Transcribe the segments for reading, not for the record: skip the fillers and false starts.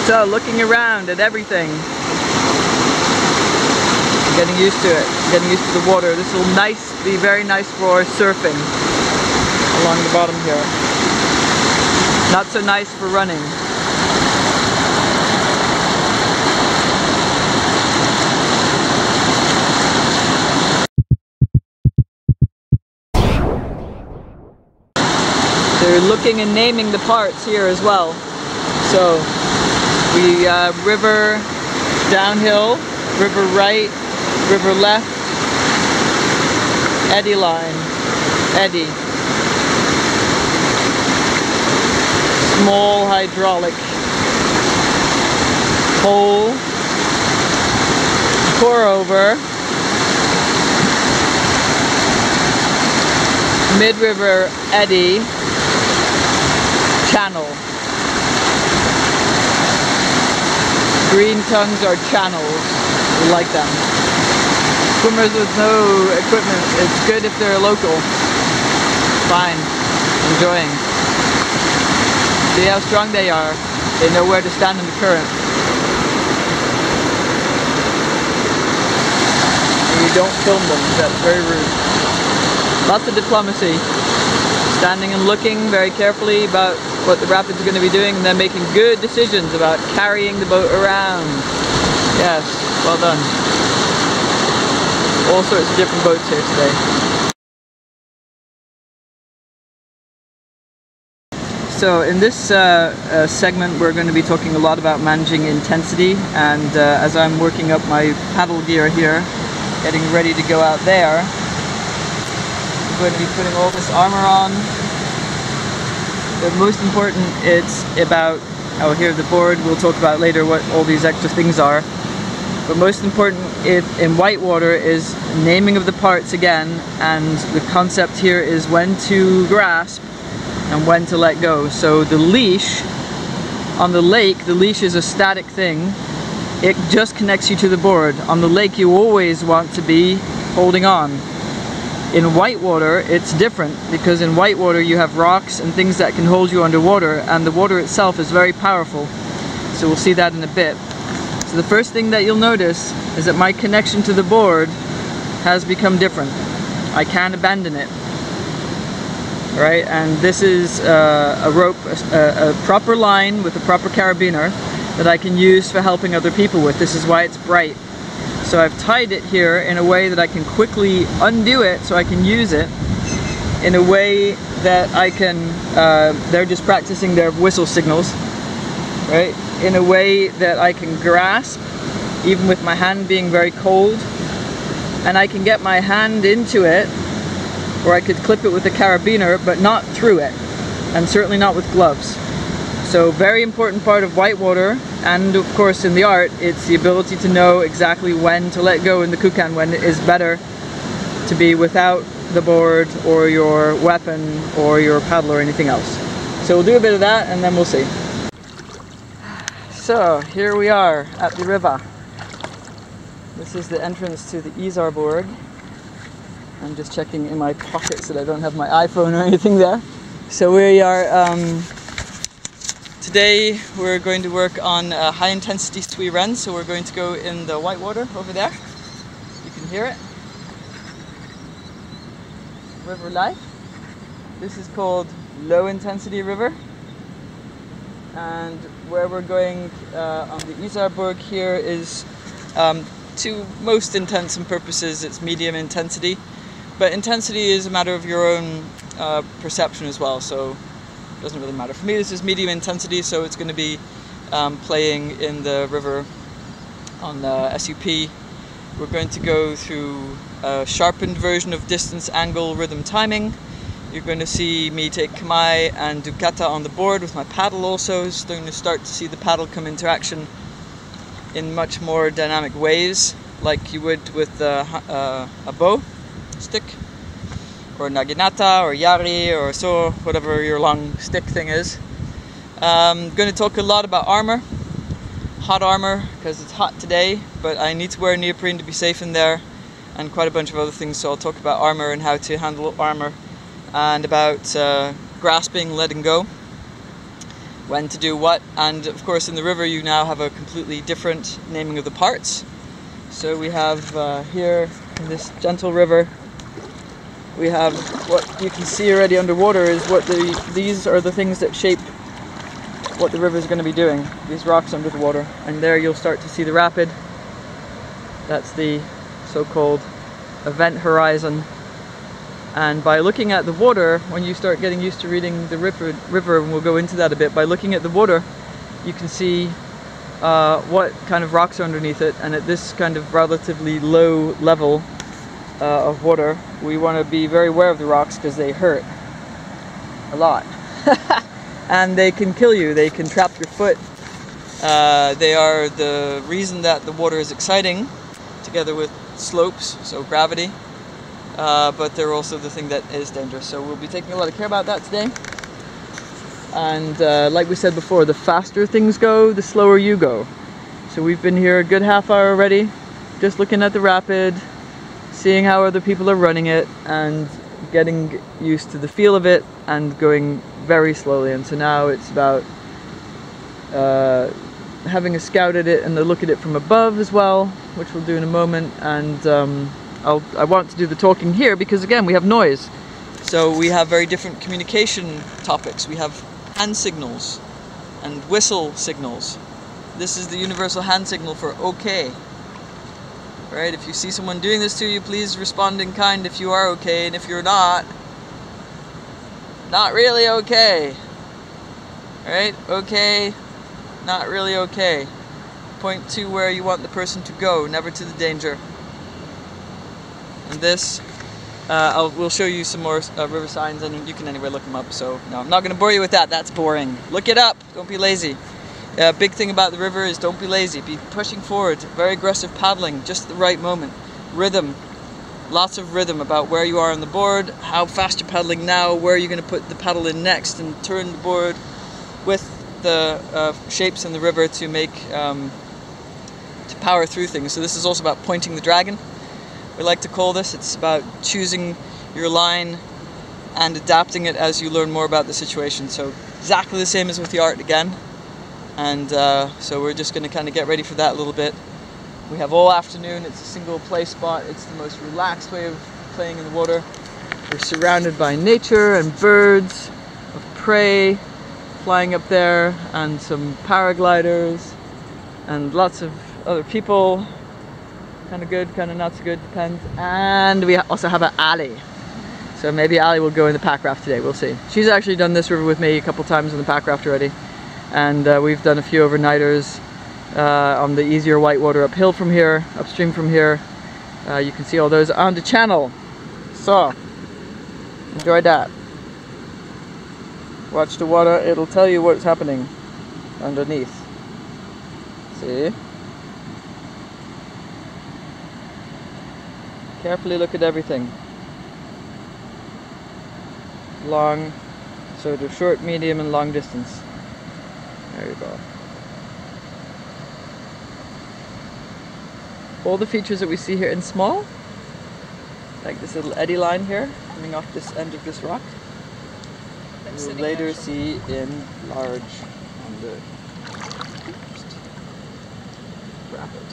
So looking around at everything, getting used to it, getting used to the water. This will be very nice for surfing along the bottom here. Not so nice for running. They're looking and naming the parts here as well. So we river downhill, river right, river left, eddy line, eddy. Small hydraulic hole, pour over, mid-river eddy, channel. Green tongues are channels. We like them. Swimmers with no equipment, it's good if they're local. Fine. Enjoying. See how strong they are. They know where to stand in the current. And you don't film them, that's very rude. Lots of diplomacy. Standing and looking very carefully about what the rapids are going to be doing, and then making good decisions about carrying the boat around. Yes, well done. All sorts of different boats here today. So in this segment we're going to be talking a lot about managing intensity, and as I'm working up my paddle gear here, getting ready to go out there, I'm going to be putting all this armour on. But most important, it's about, oh, here's the board, we'll talk about later what all these extra things are. But most important in Whitewater is naming of the parts again, and the concept here is when to grasp and when to let go. So the leash, on the lake, the leash is a static thing. It just connects you to the board. On the lake you always want to be holding on. In Whitewater it's different, because in Whitewater you have rocks and things that can hold you underwater, and the water itself is very powerful. So we'll see that in a bit. So the first thing that you'll notice is that my connection to the board has become different. I can't abandon it. Right, and this is a rope, a proper line with a proper carabiner that I can use for helping other people with. This is why it's bright. So I've tied it here in a way that I can quickly undo it so I can use it in a way that I can, they're just practicing their whistle signals, right? In a way that I can grasp, even with my hand being very cold, and I can get my hand into it, or I could clip it with a carabiner, but not through it, and certainly not with gloves. So very important part of Whitewater, and of course in the art, it's the ability to know exactly when to let go in the kukan, when it is better to be without the board or your weapon or your paddle or anything else. So we'll do a bit of that and then we'll see. So here we are at the river. This is the entrance to the Isarburg. I'm just checking in my pockets that I don't have my iPhone or anything there. So we are, today we're going to work on high intensity Sui-ren, so we're going to go in the Whitewater over there. You can hear it. River life. This is called low intensity river. And where we're going on the Isarburg here is, to most intents and purposes, it's medium intensity. But intensity is a matter of your own perception as well, so it doesn't really matter. For me this is medium intensity, so it's going to be playing in the river on the SUP. We're going to go through a sharpened version of distance, angle, rhythm, timing. You're going to see me take Kamae and Kata on the board with my paddle also. So you're going to start to see the paddle come into action in much more dynamic ways, like you would with a bow stick, or naginata, or yari, or so, whatever your long stick thing is. I'm going to talk a lot about armour, hot armour, because it's hot today, but I need to wear neoprene to be safe in there, and quite a bunch of other things, so I'll talk about armour and how to handle armour, and about grasping, letting go. when to do what, and of course in the river you now have a completely different naming of the parts. So we have here in this gentle river, we have what you can see already underwater is what these are the things that shape what the river is going to be doing, these rocks under the water. And there you'll start to see the rapid. That's the so-called event horizon. And by looking at the water, when you start getting used to reading the river, and we'll go into that a bit, by looking at the water, you can see what kind of rocks are underneath it. And at this kind of relatively low level of water, we want to be very aware of the rocks because they hurt a lot. And they can kill you, they can trap your foot. They are the reason that the water is exciting, together with slopes, so gravity. But they're also the thing that is dangerous. So we'll be taking a lot of care about that today. And like we said before, the faster things go, the slower you go. So we've been here a good half hour already, just looking at the rapid, seeing how other people are running it, and getting used to the feel of it, and going very slowly. And so now it's about having a scout at it and a look at it from above as well, which we'll do in a moment. And I want to do the talking here because again we have noise, so we have very different communication topics. We have hand signals and whistle signals. This is the universal hand signal for okay. Right? If you see someone doing this to you, please respond in kind if you are okay, and if you're not really okay. Right? Okay, not really okay. Point to where you want the person to go, never to the danger. And this, we'll show you some more river signs, and you can anyway look them up, so no, I'm not going to bore you with that, that's boring. Look it up, don't be lazy. Big thing about the river is don't be lazy, be pushing forward, very aggressive paddling, just at the right moment. Rhythm, lots of rhythm about where you are on the board, how fast you're paddling now, where you're going to put the paddle in next, and turn the board with the shapes in the river to make, to power through things. So this is also about pointing the dragon. We like to call this. It's about choosing your line and adapting it as you learn more about the situation. So exactly the same as with the art again. And so we're just going to kind of get ready for that a little bit. We have all afternoon. It's a single play spot. It's the most relaxed way of playing in the water. We're surrounded by nature and birds of prey flying up there, and some paragliders and lots of other people. Kind of good, kind of not so good, depends. And we also have an Ali. So maybe Ali will go in the pack raft today, we'll see. She's actually done this river with me a couple times in the pack raft already. And we've done a few overnighters on the easier Whitewater uphill from here, upstream from here. You can see all those on the channel. So, enjoy that. Watch the water, it'll tell you what's happening underneath. See? Carefully look at everything. Long, so the short, medium, and long distance. There you go. All the features that we see here in small, like this little eddy line here, coming off this end of this rock, we will later see in large on the rapid.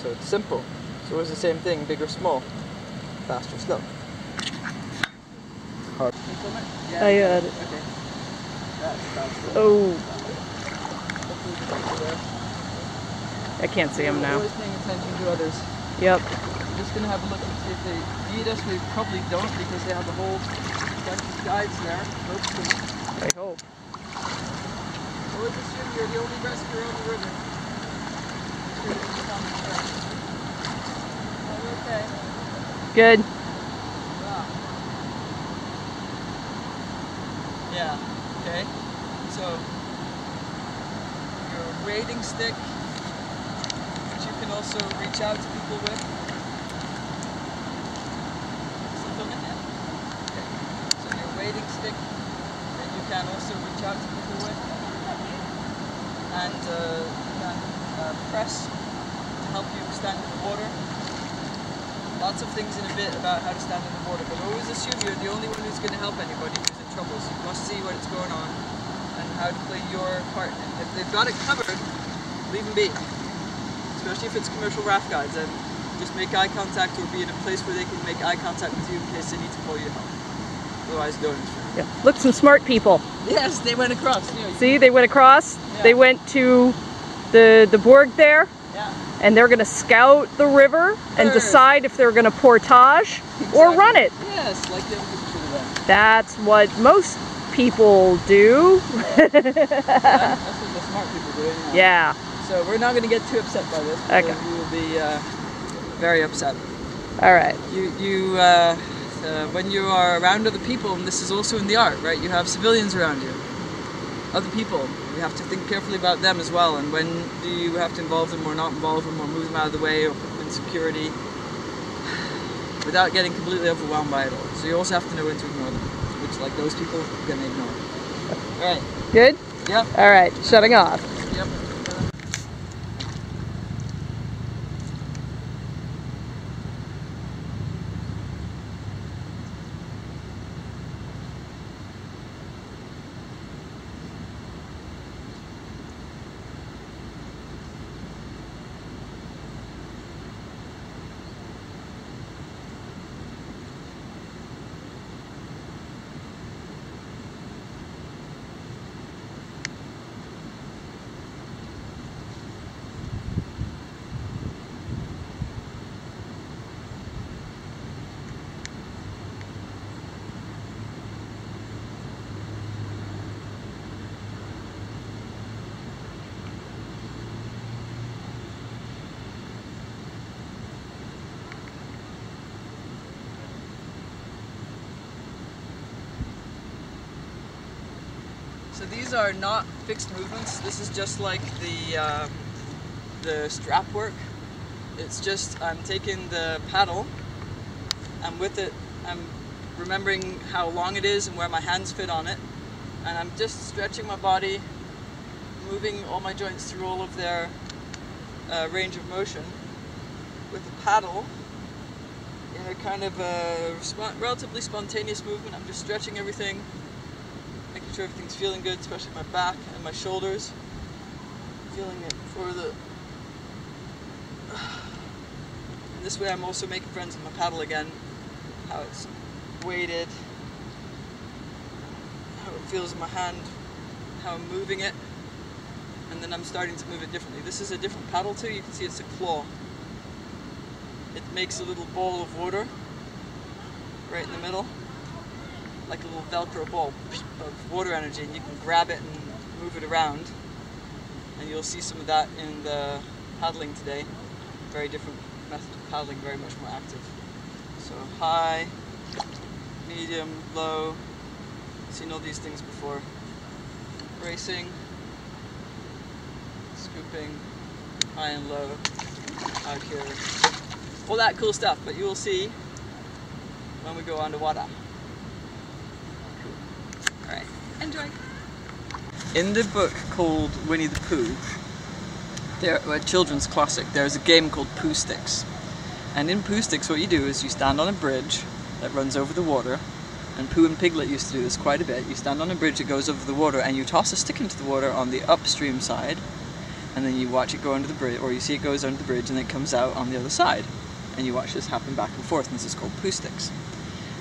So it's simple. So it's the same thing, big or small, fast or slow. Hard. Yeah, you had it. Okay. Oh. I can't see them now. Always paying attention to others. Yep. I'm just going to have a look and see if they need us. We probably don't because they have a whole bunch of guides there. I hope. I would assume you're the only rescuer on the river. Okay. Good. Wow. Yeah, okay. So, your wading stick, which you can also reach out to people with. Still filming it? Okay. So your wading stick that you can also reach out to people with. And you can press to help you stand in the water. Lots of things in a bit about how to stand in the water, but always assume you're the only one who's going to help anybody, because it troubles. You must see what's going on and how to play your part. And if they've got it covered, leave them be. Especially if it's commercial raft guides, then just make eye contact or be in a place where they can make eye contact with you in case they need to pull you help. Otherwise, don't. Yeah. Look, some smart people. Yes, they went across. See, they went across. Yeah. They went to the Borg there. Yeah. And they're going to scout the river and decide if they're going to portage or run it. Yes, like the other people should have done. That's what most people do. Yeah, that's what the smart people do. Anyway. Yeah. So we're not going to get too upset by this. Okay. You will be very upset. All right. When you are around other people, and this is also in the art, right? You have civilians around you, other people. You have to think carefully about them as well, and when do you have to involve them or not involve them or move them out of the way or put them in security without getting completely overwhelmed by it all. So you also have to know when to ignore them, which like those people are going to ignore. Alright. Good? Yep. Alright, shutting off. Yep. So these are not fixed movements. This is just like the strap work. It's just I'm taking the paddle, and with it I'm remembering how long it is and where my hands fit on it, and I'm just stretching my body, moving all my joints through all of their range of motion with the paddle in a kind of a relatively spontaneous movement. I'm just stretching everything, making sure everything's feeling good, especially my back and my shoulders. Feeling it for the... And this way I'm also making friends with my paddle again, how it's weighted, how it feels in my hand, how I'm moving it, and then I'm starting to move it differently. This is a different paddle too. You can see it's a claw. It makes a little ball of water right in the middle, like a little Velcro ball of water energy, and you can grab it and move it around. And you'll see some of that in the paddling today. Very different method of paddling, very much more active. So high, medium, low. Seen all these things before. Racing, scooping, high and low, out here. All that cool stuff, but you will see when we go underwater. Cool. Alright, enjoy. In the book called Winnie the Pooh, a children's classic, there's a game called Poohsticks. And in Poohsticks what you do is you stand on a bridge that runs over the water, and Pooh and Piglet used to do this quite a bit. You stand on a bridge that goes over the water and you toss a stick into the water on the upstream side, and then you watch it go under the bridge, or you see it goes under the bridge and then it comes out on the other side. And you watch this happen back and forth, and this is called Poohsticks.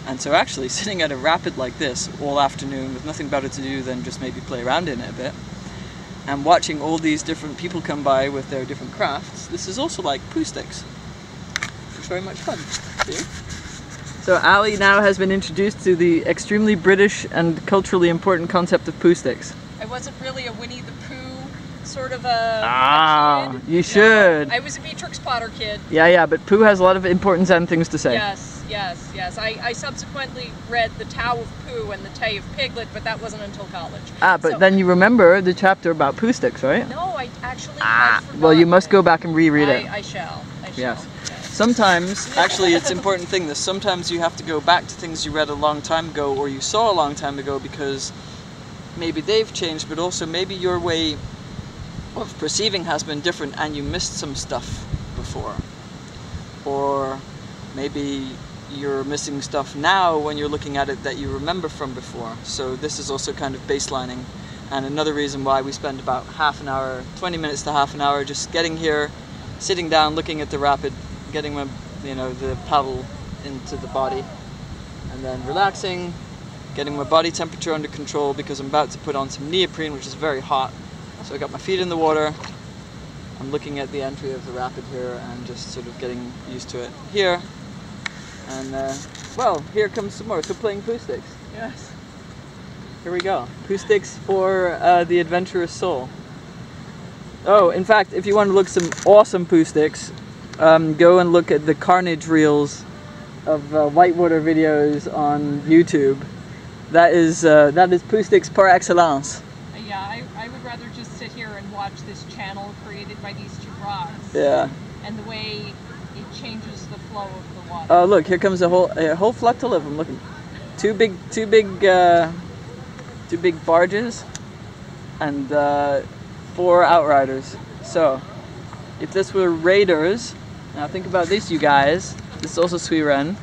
And so actually sitting at a rapid like this all afternoon with nothing better to do than just maybe play around in it a bit, and watching all these different people come by with their different crafts, this is also like Poohsticks. It's very much fun. See? So Ali now has been introduced to the extremely British and culturally important concept of Poohsticks. I wasn't really a Winnie the Pooh sort of a kid. You should. I was a Beatrix Potter kid. Yeah, but Pooh has a lot of important Zen things to say. Yes. I subsequently read The Tao of Pooh and The Tay of Piglet, but that wasn't until college. But then you remember the chapter about Poohsticks, right? No, I actually have forgotten. Well, you must go back and reread it. I shall. Yes. Sometimes, actually it's an important thing this, sometimes you have to go back to things you read a long time ago or you saw a long time ago because maybe they've changed, but also maybe your way of perceiving has been different and you missed some stuff before. Or maybe you're missing stuff now when you're looking at it that you remember from before. So this is also kind of baselining, and another reason why we spend about half an hour, 20 minutes to half an hour just getting here, sitting down, looking at the rapid, getting my, the paddle into the body, and then relaxing, getting my body temperature under control because I'm about to put on some neoprene, which is very hot. So I got my feet in the water. I'm looking at the entry of the rapid here and just sort of getting used to it here. And well, here comes some more. So playing Poohsticks. Yes. Here we go. Poohsticks for the adventurous soul. Oh, in fact, if you want to look some awesome Poohsticks, go and look at the carnage reels of Whitewater videos on YouTube. That is Poohsticks par excellence. Yeah, I would rather just sit here and watch this channel created by these two rods. Yeah. And the way it changes the flow of the water. Oh, look! Here comes a whole flotilla of them. Look, two big barges, and 4 outriders. So, if this were raiders, now think about this, you guys. This is also Sui-ren.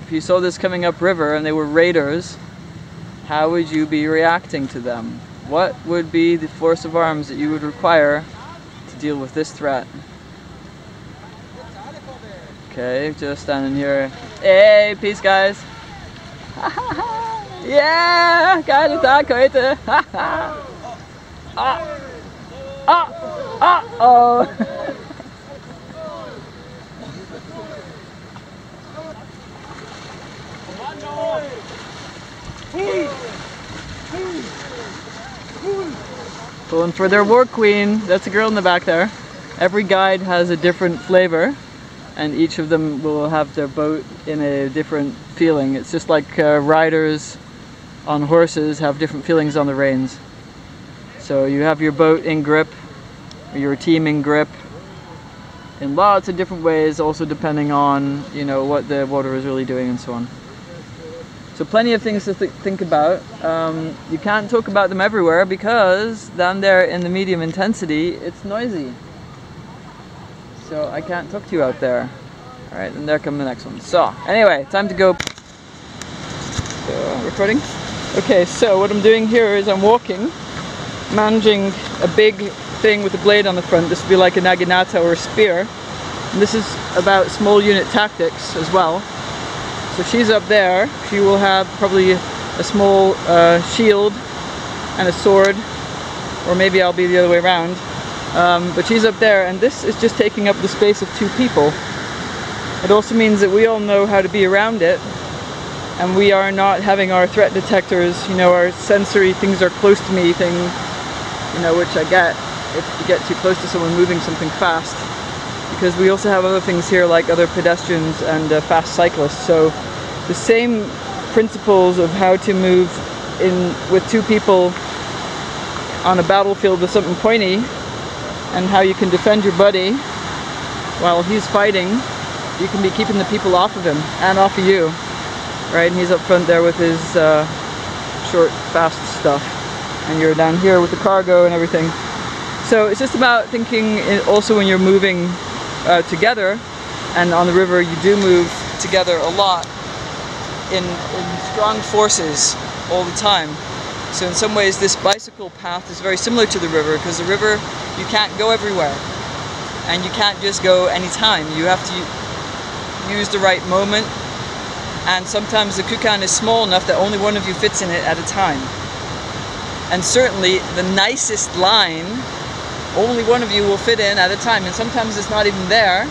If you saw this coming up river and they were raiders, how would you be reacting to them? What would be the force of arms that you would require to deal with this threat? Okay, just standing here. Hey, peace, guys. Yeah, geile Tag heute. Oh. Pulling for their war queen. That's a girl in the back there. Every guide has a different flavor, and each of them will have their boat in a different feeling. It's just like riders on horses have different feelings on the reins. So you have your boat in grip, or your team in grip, in lots of different ways, also depending on, what the water is really doing and so on. So plenty of things to think about. You can't talk about them everywhere because down there in the medium intensity, it's noisy. So I can't talk to you out there. Alright, and there come the next one. So, anyway, time to go. So, recording? Okay, so what I'm doing here is I'm walking, managing a big thing with a blade on the front. This would be like a naginata or a spear. And this is about small unit tactics as well. So she's up there. She will have probably a small shield and a sword, or maybe I'll be the other way around. But she's up there, and this is just taking up the space of 2 people. It also means that we all know how to be around it, and we are not having our threat detectors, our sensory things are close to me thing, which I get if you get too close to someone moving something fast. Because we also have other things here like other pedestrians and fast cyclists. So the same principles of how to move in with 2 people on a battlefield with something pointy, and how you can defend your buddy while he's fighting. You can be keeping the people off of him and off of you, right? And he's up front there with his short, fast stuff, and you're down here with the cargo and everything. So it's just about thinking also when you're moving together, and on the river you do move together a lot in strong forces all the time. So in some ways this bicycle path is very similar to the river, because the river you can't go everywhere and you can't just go anytime. You have to use the right moment, and sometimes the kukan is small enough that only one of you fits in it at a time. And certainly the nicest line, only one of you will fit in at a time, and sometimes it's not even there,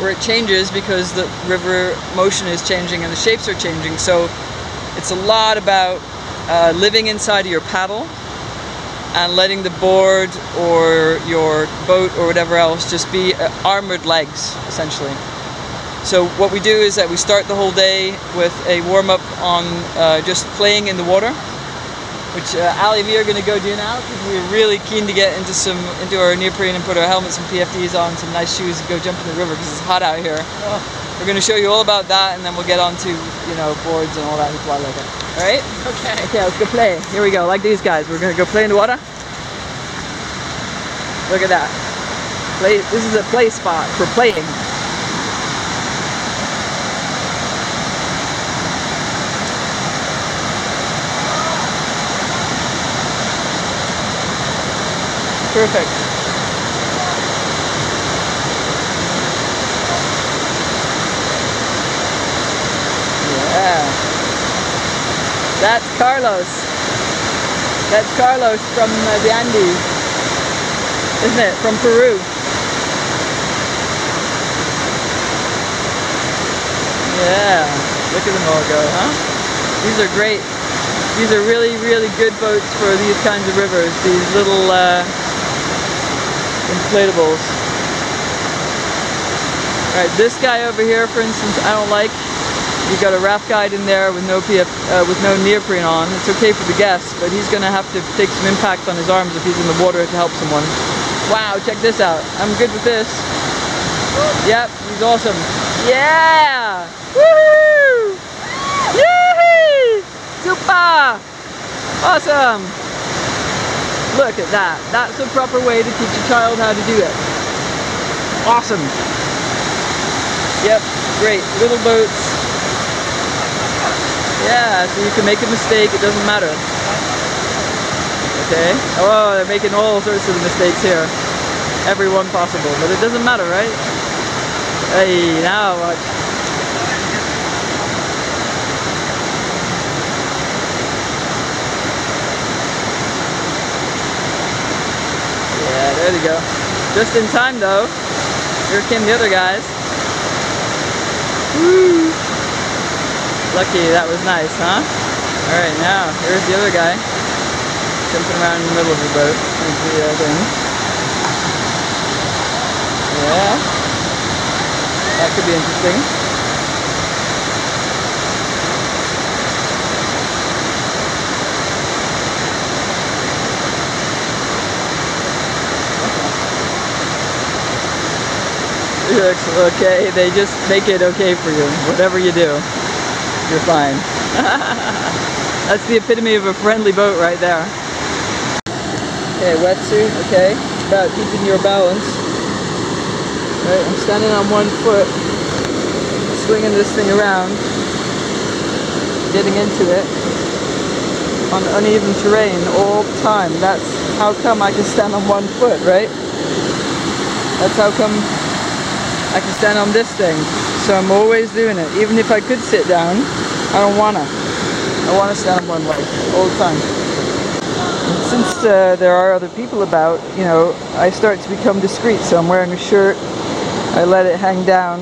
where it changes because the river motion is changing and the shapes are changing. So it's a lot about living inside of your paddle and letting the board or your boat or whatever else just be armored legs, essentially. So what we do is that we start the whole day with a warm-up on just playing in the water, which Ali and me are going to go do now, because we're really keen to get into our neoprene and put our helmets and PFDs on, some nice shoes, and go jump in the river because it's hot out here. Oh. We're going to show you all about that, and then we'll get on to, boards and all that and fly like it. Alright? Okay. Okay, let's go play. Here we go, like these guys. We're going to go play in the water. Look at that. This is a play spot for playing. perfect. Yeah. That's Carlos. That's Carlos from the Andes, isn't it? From Peru. Yeah. Look at them all go, huh? These are great. These are really, really good boats for these kinds of rivers. These little inflatables. Alright, this guy over here, for instance, I don't like. You've got a raft guide in there with no neoprene on. It's okay for the guests, but he's going to have to take some impact on his arms if he's in the water to help someone. Wow, check this out. I'm good with this. Yep, he's awesome. Yeah! Woohoo! Yee! Super! Awesome! Look at that. That's the proper way to teach a child how to do it. Awesome! Yep, great. Little boats. Yeah, so you can make a mistake, it doesn't matter. Okay? Oh, they're making all sorts of mistakes here. Every one possible, but it doesn't matter, right? Hey, now watch. Yeah, there they go. Just in time though. Here came the other guys. Woo! Lucky, that was nice, huh? Alright, now, here's the other guy. Jumping around in the middle of the boat. Yeah. That could be interesting. Okay, they just make it okay for you. Whatever you do. You're fine. That's the epitome of a friendly boat right there. Okay, wetsuit, okay. It's about keeping your balance. Right, I'm standing on one foot, swinging this thing around, getting into it on uneven terrain all the time. That's how come I can stand on one foot, right? That's how come I can stand on this thing. So I'm always doing it. Even if I could sit down, I don't wanna. I wanna stand on one leg all the time. And since there are other people about, you know, I start to become discreet. So I'm wearing a shirt. I let it hang down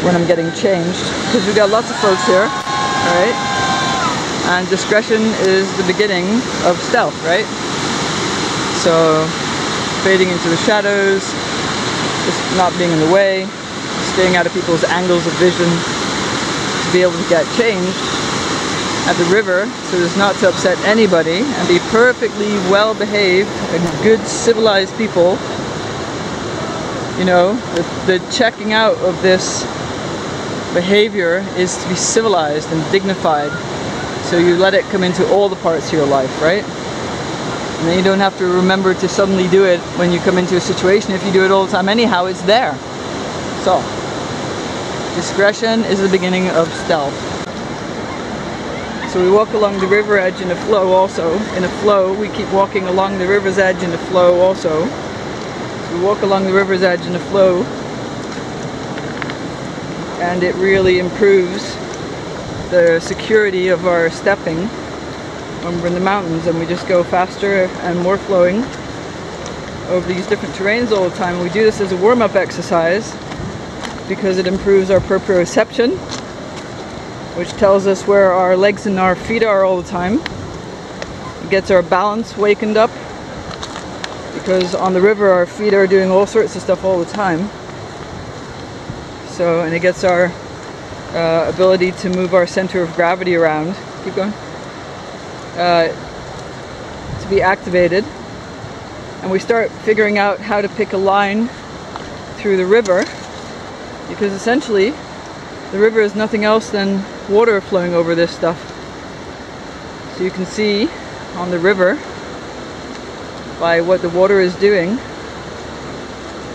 when I'm getting changed. Because we've got lots of folks here, right? And discretion is the beginning of stealth, right? So fading into the shadows, just not being in the way, staying out of people's angles of vision, to be able to get changed at the river so as not to upset anybody and be perfectly well behaved and good civilized people. You know, the checking out of this behavior is to be civilized and dignified, so you let it come into all the parts of your life, right? And then you don't have to remember to suddenly do it when you come into a situation. If you do it all the time anyhow, it's there. So, discretion is the beginning of stealth. So we walk along the river edge in a flow also. In a flow, we keep walking along the river's edge in a flow also. So we walk along the river's edge in a flow, and it really improves the security of our stepping when we're in the mountains, and we just go faster and more flowing over these different terrains all the time. We do this as a warm-up exercise because it improves our proprioception, which tells us where our legs and our feet are all the time. It gets our balance wakened up, because on the river our feet are doing all sorts of stuff all the time. So, and it gets our ability to move our center of gravity around. Keep going. To be activated, and we start figuring out how to pick a line through the river, because essentially the river is nothing else than water flowing over this stuff. So you can see on the river, by what the water is doing,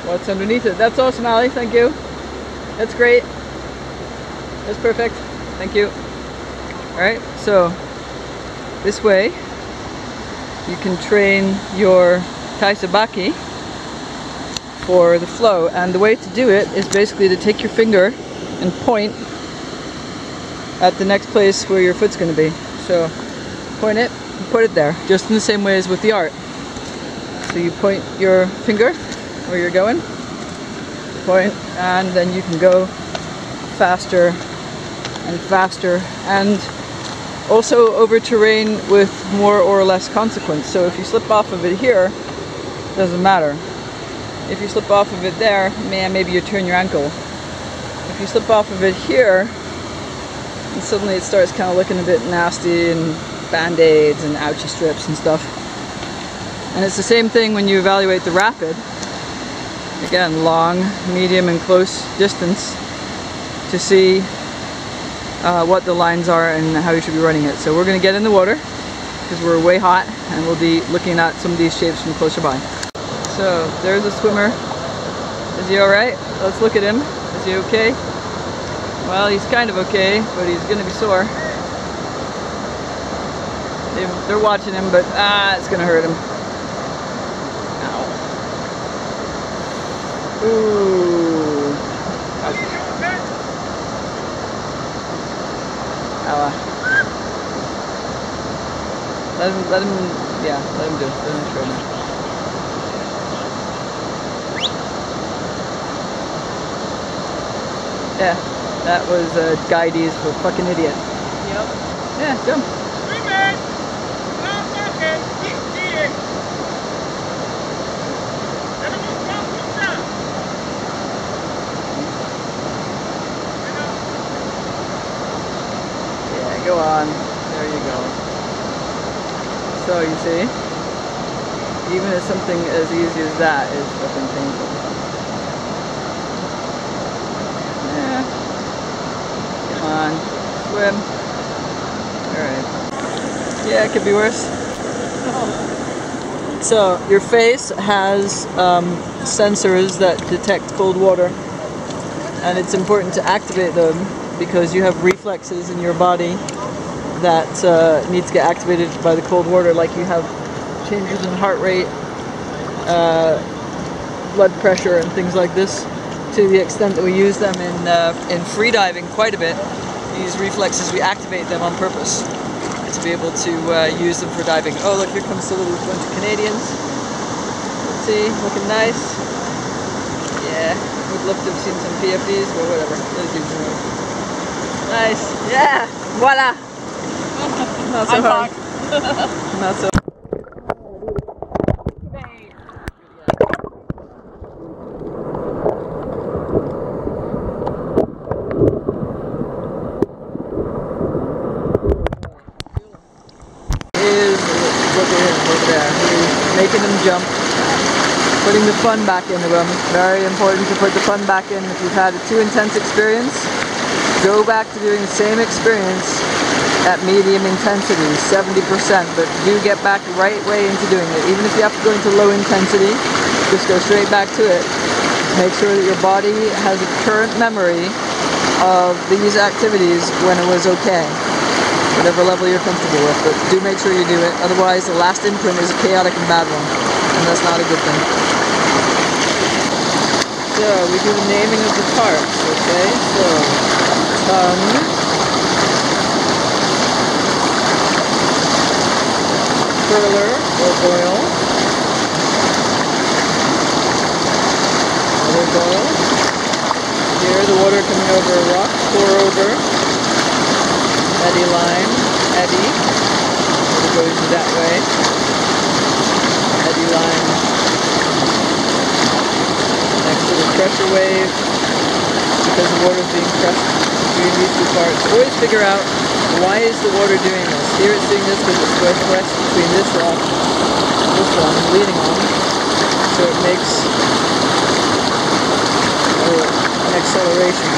what's underneath it. That's awesome, Ali, thank you. That's great. That's perfect. Thank you. Alright, so this way you can train your Tai Sabaki for the flow. And the way to do it is basically to take your finger and point at the next place where your foot's going to be. So point it and put it there, just in the same way as with the art. So you point your finger where you're going, point, and then you can go faster and faster, and also over terrain with more or less consequence. So if you slip off of it here, it doesn't matter. If you slip off of it there, man, maybe you turn your ankle. If you slip off of it here, and suddenly it starts kind of looking a bit nasty, and band-aids and ouchie strips and stuff. And it's the same thing when you evaluate the rapid. Again, long, medium, and close distance to see what the lines are and how you should be running it. So we're going to get in the water because we're way hot, and we'll be looking at some of these shapes from closer by. So there's a swimmer. Is he alright? Let's look at him. Is he okay? Well, he's kind of okay, but he's going to be sore. They're watching him, but it's going to hurt him. Ow. Ooh. Ow. Let him do it. Let him try now. Yeah, that was guidees for fucking idiot. Yep. Yeah, jump. Go on. There you go. So you see, even if something as easy as that is fucking painful. Yeah. Come on. Swim. Alright. Yeah, it could be worse. So your face has sensors that detect cold water, and it's important to activate them because you have reflexes in your body that need to get activated by the cold water, like you have changes in heart rate, blood pressure, and things like this. To the extent that we use them in freediving quite a bit, these reflexes, we activate them on purpose to be able to use them for diving. Oh look, here comes some of these bunch of Canadians. Let's see, looking nice. Yeah, would love to have seen some PFDs, but whatever. Let's do some. Nice. Yeah. Voila. Not so hard. Not so. Look there. He's making them jump. Putting the fun back into them. Very important to put the fun back in. If you've had a too intense experience, go back to doing the same experience at medium intensity, 70%, but do get back the right way into doing it. Even if you have to go into low intensity, just go straight back to it. Make sure that your body has a current memory of these activities when it was okay, whatever level you're comfortable with, but do make sure you do it. Otherwise, the last imprint is a chaotic and bad one, and that's not a good thing. So, we do the naming of the parts, okay? So, tongue, curler or boil, another boil. Here, the water coming over a rock, pour over, eddy line, eddy, it goes that way, eddy line, next to the pressure wave, because the water is being pressed between these two parts. Always figure out, why is the water doing this? Here it's doing this because it's pressed between this rock and this one, leaning on, so it makes an acceleration.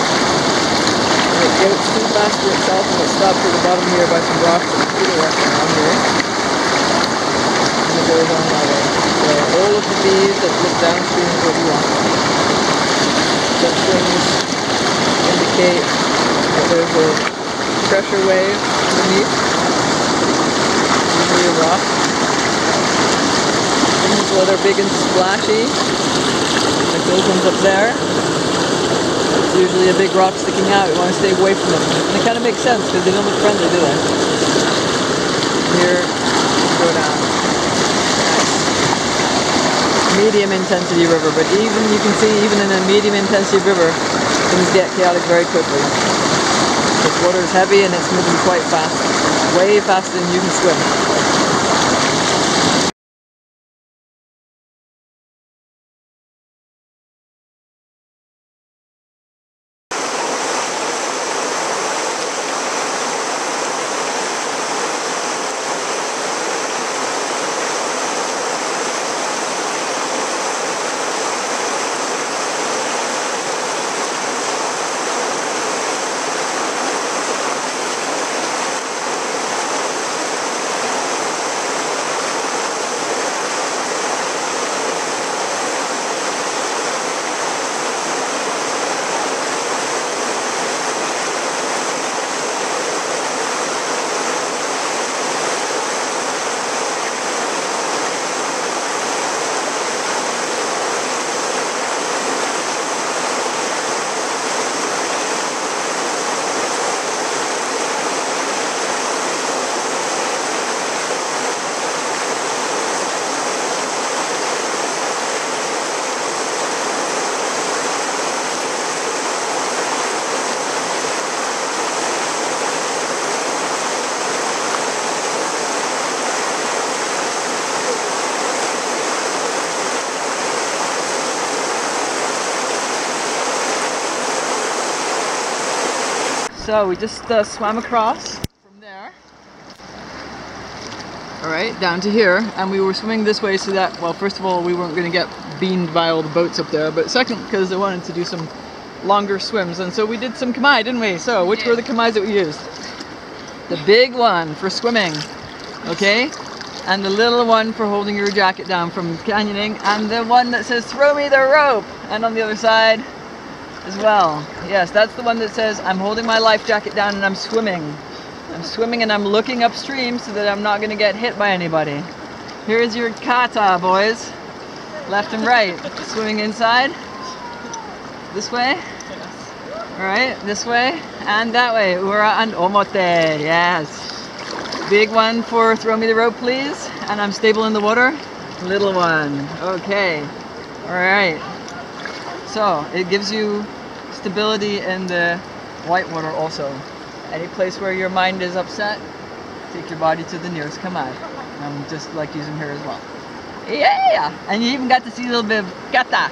And it goes too fast for itself, and it stops at the bottom here by some rocks and computer work on here. And it goes on that way. So all of the V's that look downstream is what you want. Such things indicate that there's a pressure wave underneath, usually a rock. So they're big and splashy. Like those ones up there. It's usually a big rock sticking out. You want to stay away from them. And it kind of makes sense because they don't look friendly, do they? Here, go down. Medium intensity river, but even you can see even in a medium intensity river, things get chaotic very quickly. This water is heavy and it's moving quite fast, way faster than you can swim. So we just swam across from there, alright, down to here, and we were swimming this way so that, well, first of all, we weren't going to get beamed by all the boats up there, but second, because I wanted to do some longer swims, and so we did some kamae, didn't we? So, which were the kamaes that we used? The big one for swimming, okay? And the little one for holding your jacket down from canyoning, and the one that says, throw me the rope, and on the other side, as well. Yes, that's the one that says I'm holding my life jacket down and I'm swimming. I'm swimming and I'm looking upstream so that I'm not going to get hit by anybody. Here is your kata, boys. Left and right. Swimming inside. This way. Alright, this way. And that way. Ura and omote. Yes. Big one for throw me the rope, please. And I'm stable in the water. Little one. Okay. Alright. So, it gives you stability in the whitewater also. Any place where your mind is upset, take your body to the nearest kamae. I'm just like using her as well. Yeah! And you even got to see a little bit of kata.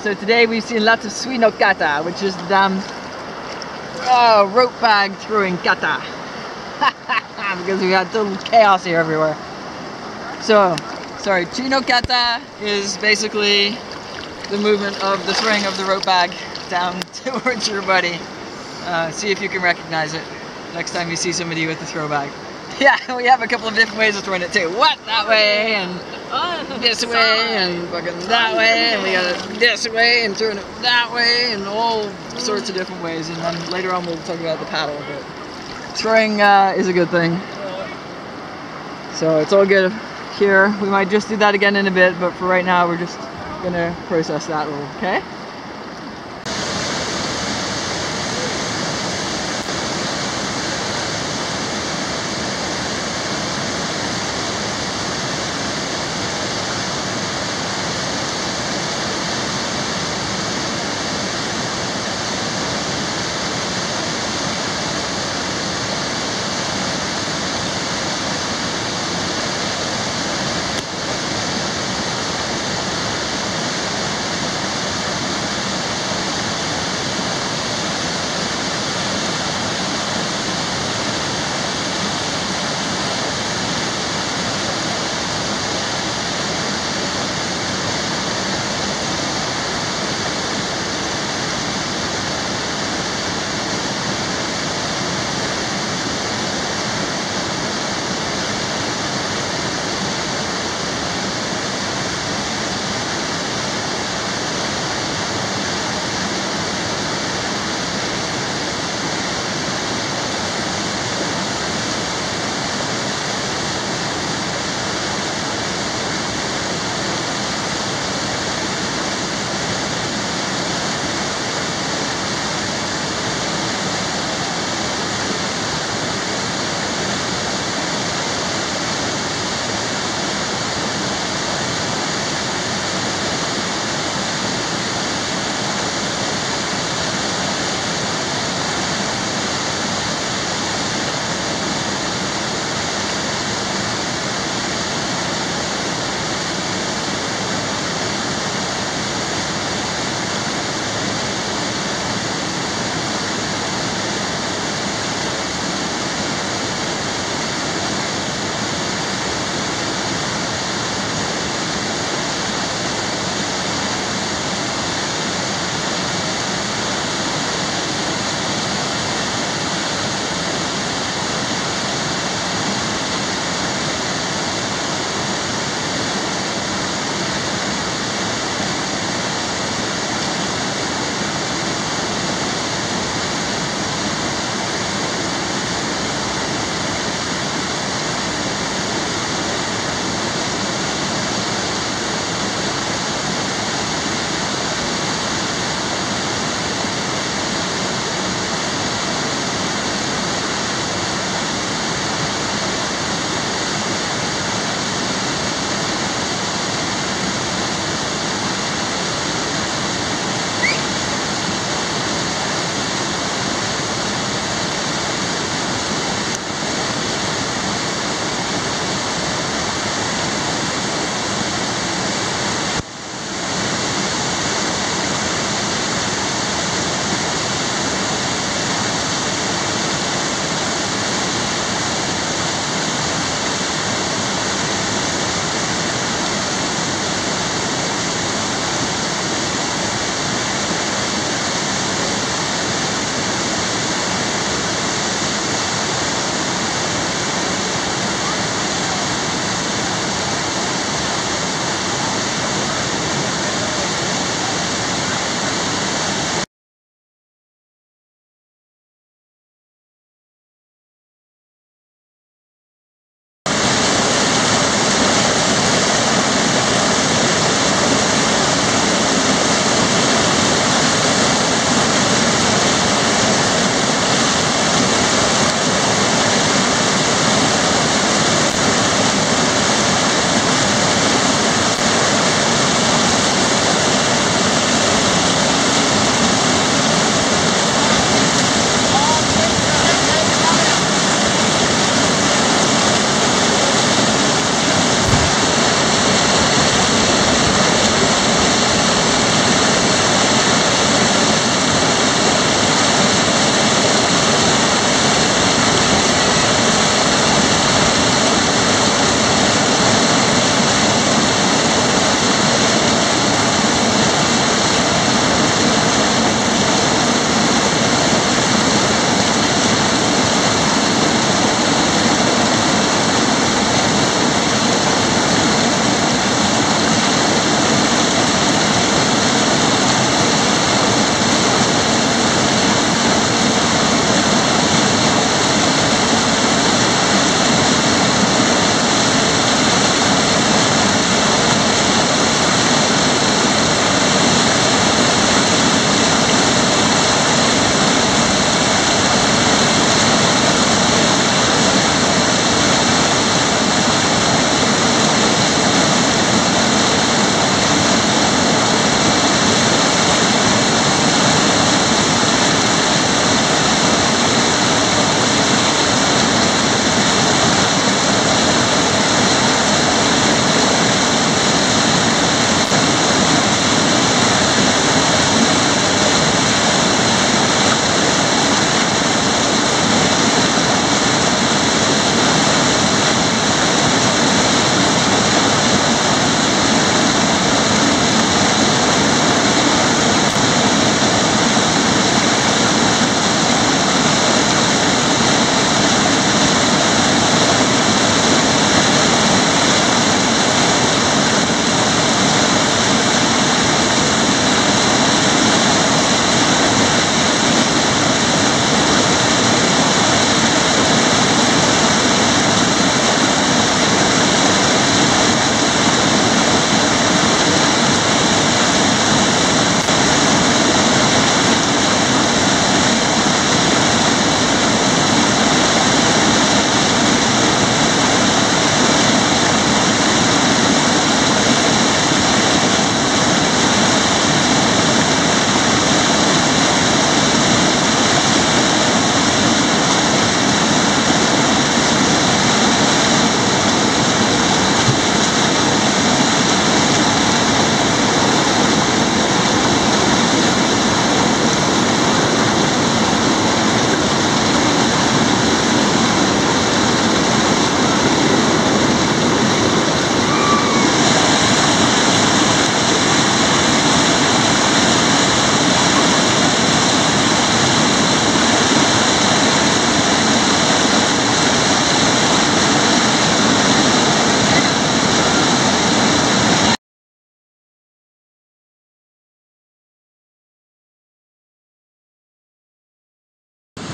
So today we've seen lots of sui no kata, which is the rope bag throwing kata. Because we got total chaos here everywhere. So, sorry, chi no kata is basically the movement of the throwing of the rope bag down towards your buddy. See if you can recognize it next time you see somebody with the throw bag. Yeah, we have a couple of different ways of throwing it too. What? That way, and this way, and fucking that way, and we got it this way, and turn it that way, and all sorts of different ways. And then later on we'll talk about the paddle, but throwing is a good thing. So it's all good here. We might just do that again in a bit, but for right now we're just gonna process that a little, okay?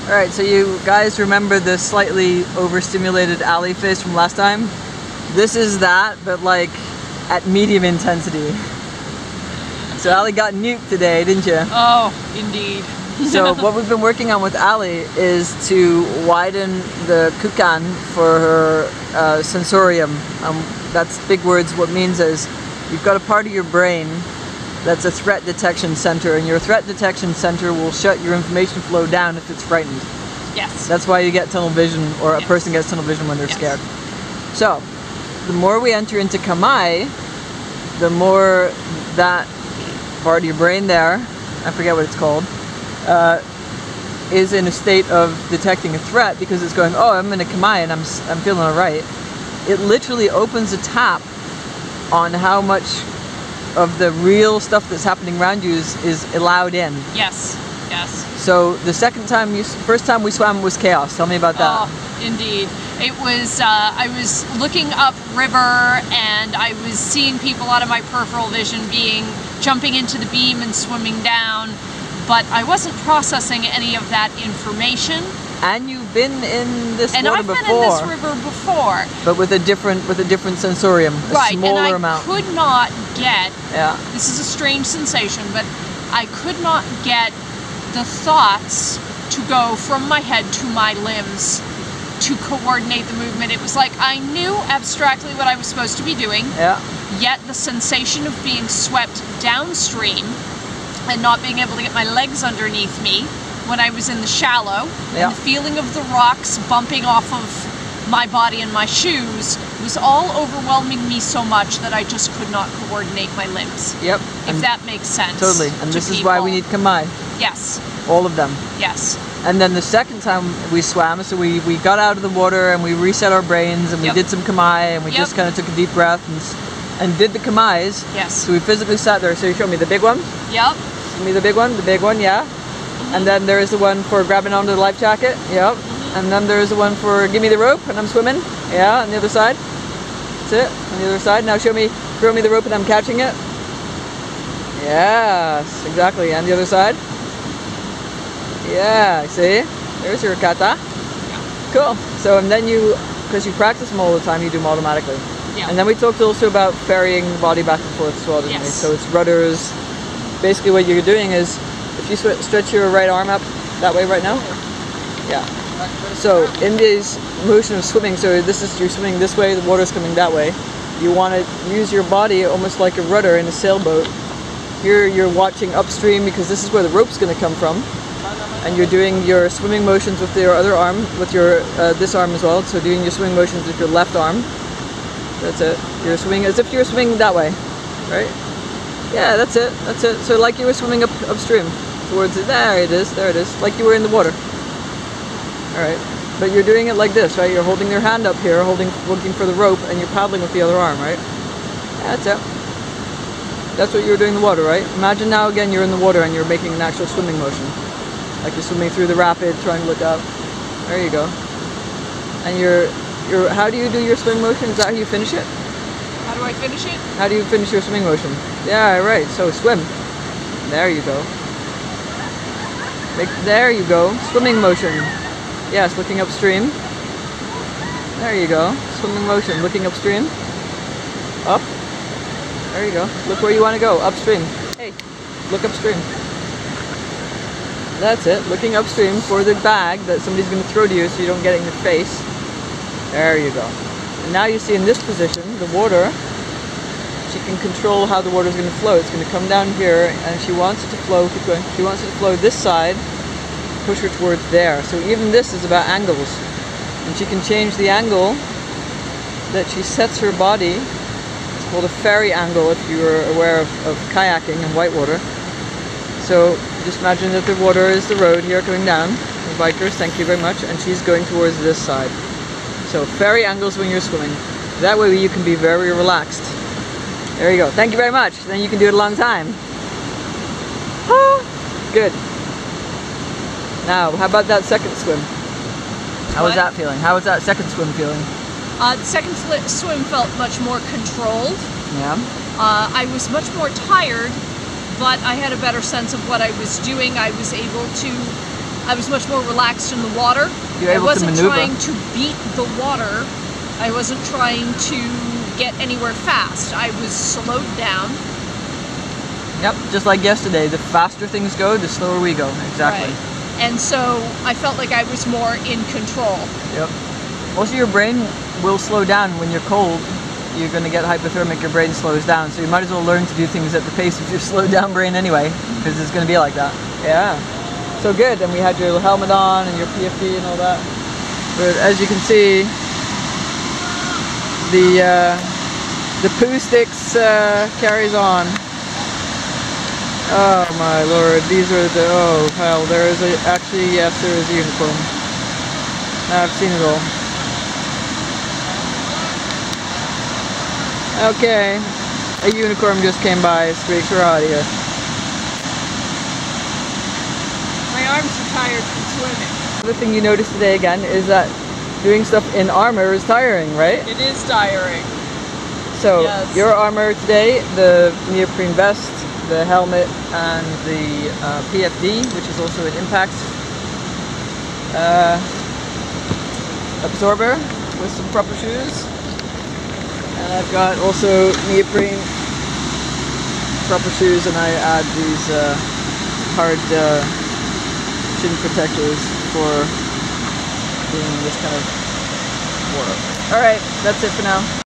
Alright, so you guys remember the slightly overstimulated Ali face from last time? This is that, but like at medium intensity. So Ali got nuked today, didn't you? Oh, indeed. So what we've been working on with Ali is to widen the kukan for her sensorium. That's big words. What it means is you've got a part of your brain that's a threat detection center, and your threat detection center will shut your information flow down if it's frightened. Yes. That's why you get tunnel vision, or a person gets tunnel vision when they're scared. So, the more we enter into Kamae, the more that part of your brain there, I forget what it's called, is in a state of detecting a threat because it's going, oh, I'm in a Kamae and I'm feeling alright. It literally opens a tap on how much of the real stuff that's happening around you is allowed in. Yes, yes. So the first time we swam was chaos. Tell me about that. Oh, indeed. It was, I was looking up river and I was seeing people out of my peripheral vision jumping into the beam and swimming down, but I wasn't processing any of that information. And you've been in this and water I've before. been in this river before. But with a different sensorium, a smaller amount. Could not get, yeah. This is a strange sensation, but I could not get the thoughts to go from my head to my limbs to coordinate the movement. It was like I knew abstractly what I was supposed to be doing, yet the sensation of being swept downstream and not being able to get my legs underneath me when I was in the shallow, and the feeling of the rocks bumping off of my body and my shoes was all overwhelming me so much that I just could not coordinate my limbs. Yep. If that makes sense. Totally. And this is why we need Kamae. Yes. All of them. Yes. And then the second time we swam, so we got out of the water and we reset our brains and we did some Kamae and we just kind of took a deep breath and did the Kamaes. Yes. So we physically sat there. So you showed me the big one? Yep. Show me the big one, yeah. And then there is the one for grabbing onto the life jacket, yep. And then there is the one for give me the rope and I'm swimming, yeah, on the other side. That's it, on the other side. Now throw me the rope and I'm catching it. Yes, exactly, and the other side. Yeah, see? There's your kata. Cool. So, and then because you practice them all the time, you do them automatically. Yeah. And then we talked also about ferrying the body back and forth as well, didn't we? So it's rudders. Basically what you're doing is, if you stretch your right arm up that way right now, yeah. So in this motion of swimming, so this is you're swimming this way, the water's coming that way. You want to use your body almost like a rudder in a sailboat. Here you're watching upstream because this is where the rope's going to come from, and you're doing your swimming motions with your other arm, with your this arm as well. So doing your swimming motions with your left arm. That's it. You're swimming as if you were swimming that way, right? Yeah, that's it. That's it. So like you were swimming upstream. Towards it. There it is. There it is. Like you were in the water. Alright. But you're doing it like this, right? You're holding your hand up here, looking for the rope, and you're paddling with the other arm, right? Yeah, that's it. That's what you were doing in the water, right? Imagine now again you're in the water and you're making an actual swimming motion. Like you're swimming through the rapid, trying to look up. There you go. And how do you do your swim motion? Is that how you finish it? How do I finish it? How do you finish your swimming motion? Yeah, right. So swim. There you go. There you go. Swimming motion. Yes, looking upstream. There you go. Swimming motion. Looking upstream. Up. There you go. Look where you want to go. Upstream. Hey, look upstream. That's it. Looking upstream for the bag that somebody's going to throw to you so you don't get it in your face. There you go. And now you see in this position, the water, she can control how the water is going to flow. It's going to come down here, and she wants it to flow, keep going, she wants it to flow this side, push her towards there. So even this is about angles. And she can change the angle that she sets her body. It's called a ferry angle if you were aware of kayaking in Whitewater. So just imagine that the water is the road here coming down. The bikers, thank you very much, and she's going towards this side. So ferry angles when you're swimming. That way you can be very relaxed. There you go. Thank you very much. Then you can do it a long time. Good. Now, how about that second swim? How was that feeling? How was that second swim feeling? The second swim felt much more controlled. Yeah. I was much more tired, but I had a better sense of what I was doing. I was able to I was much more relaxed in the water. You're able I wasn't to maneuver. trying to beat the water. I wasn't trying to get anywhere fast. I was slowed down. Yep, just like yesterday. The faster things go, the slower we go. Exactly. Right. And so I felt like I was more in control. Yep. Also, your brain will slow down when you're cold. You're going to get hypothermic, your brain slows down. So you might as well learn to do things at the pace of your slowed down brain anyway, because it's going to be like that. Yeah. So good. And we had your helmet on and your PFD and all that. But as you can see, the Poohsticks carries on. Oh my lord, these are the, oh hell, there is actually, yes, there is a unicorn. I've seen it all. Okay, a unicorn just came by, squeaks, we're out of here. My arms are tired from swimming. The thing you noticed today again is that doing stuff in armor is tiring, right? It is tiring. So, yes. Your armor today, the neoprene vest, the helmet, and the PFD, which is also an impact absorber with some proper shoes. And I've got also neoprene proper shoes, and I add these hard shin protectors for being in this kind of water. Alright, that's it for now.